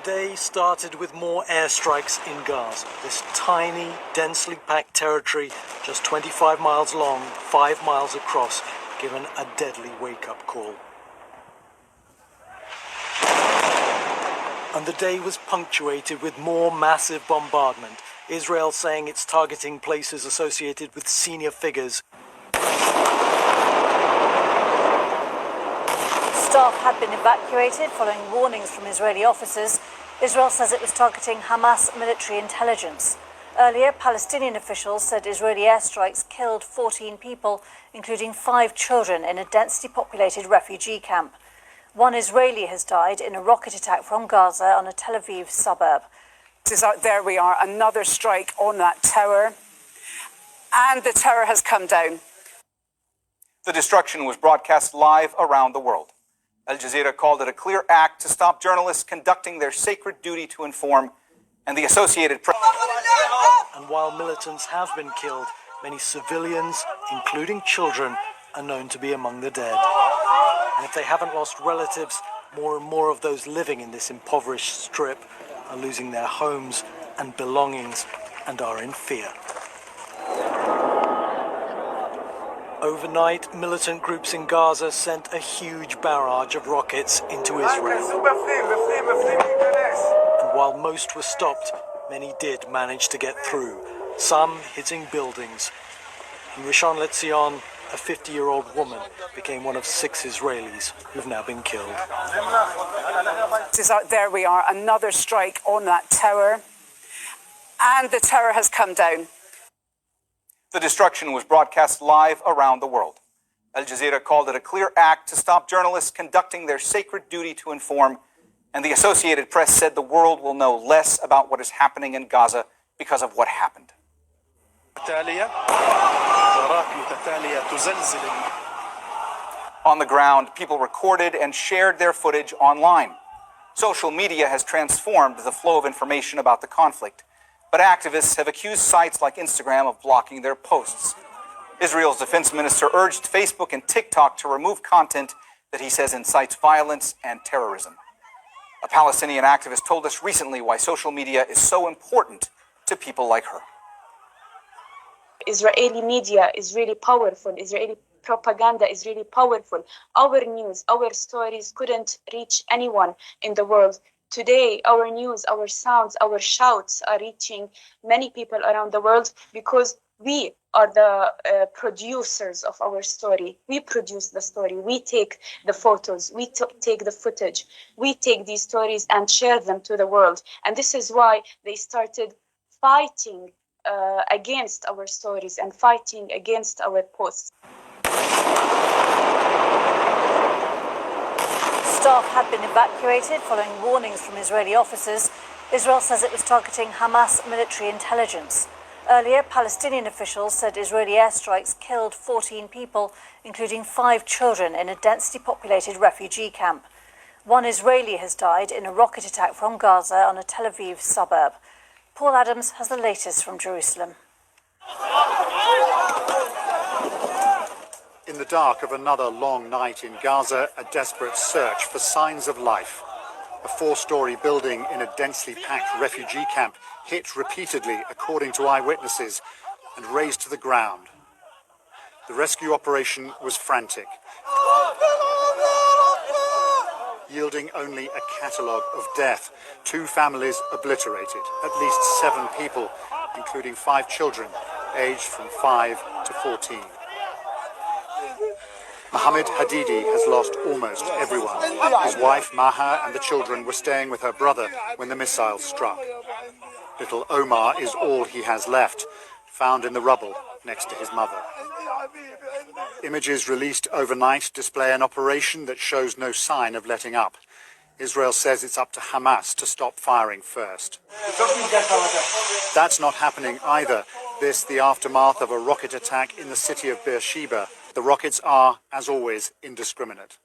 day started with more airstrikes in Gaza, this tiny, densely packed territory, just 25 miles long, 5 miles across, given a deadly wake-up call. And the day was punctuated with more massive bombardment, Israel saying it's targeting places associated with senior figures. Staff had been evacuated following warnings from Israeli officers. Israel says it was targeting Hamas military intelligence. Earlier, Palestinian officials said Israeli airstrikes killed 14 people, including 5 children, in a densely populated refugee camp. 1 Israeli has died in a rocket attack from Gaza on a Tel Aviv suburb. There we are, another strike on that tower, and the tower has come down. The destruction was broadcast live around the world. Al Jazeera called it a clear act to stop journalists conducting their sacred duty to inform, and the Associated Press. And while militants have been killed, many civilians, including children, are known to be among the dead. And if they haven't lost relatives, more and more of those living in this impoverished strip are losing their homes and belongings and are in fear. Overnight, militant groups in Gaza sent a huge barrage of rockets into Israel. And while most were stopped, many did manage to get through, some hitting buildings. In Rishon LeZion, a 50-year-old woman became one of 6 Israelis who've now been killed. There we are, another strike on that tower, and the tower has come down. The destruction was broadcast live around the world. Al Jazeera called it a clear act to stop journalists conducting their sacred duty to inform, and the Associated Press said the world will know less about what is happening in Gaza because of what happened. On the ground, people recorded and shared their footage online. Social media has transformed the flow of information about the conflict, but activists have accused sites like Instagram of blocking their posts. Israel's defense minister urged Facebook and TikTok to remove content that he says incites violence and terrorism. A Palestinian activist told us recently why social media is so important to people like her. Israeli media is really powerful. Israeli propaganda is really powerful. Our news, our stories couldn't reach anyone in the world. Today, our news, our sounds, our shouts are reaching many people around the world because we are the producers of our story. We produce the story. We take the photos. We take the footage. We take these stories and share them to the world. And this is why they started fighting against our stories and fighting against our posts. Staff had been evacuated following warnings from Israeli officers. Israel says it was targeting Hamas military intelligence. Earlier, Palestinian officials said Israeli airstrikes killed 14 people, including 5 children, in a densely populated refugee camp. 1 Israeli has died in a rocket attack from Gaza on a Tel Aviv suburb. Paul Adams has the latest from Jerusalem. In the dark of another long night in Gaza, a desperate search for signs of life. A 4-story building in a densely packed refugee camp hit repeatedly, according to eyewitnesses, and razed to the ground. The rescue operation was frantic, yielding only a catalogue of death. 2 families obliterated, at least 7 people, including 5 children, aged from 5 to 14. Mohammed Hadidi has lost almost everyone. His wife, Maha, and the children were staying with her brother when the missile struck. Little Omar is all he has left, found in the rubble next to his mother. Images released overnight display an operation that shows no sign of letting up. Israel says it's up to Hamas to stop firing first. That's not happening either. This, the aftermath of a rocket attack in the city of Beersheba. The rockets are, as always, indiscriminate.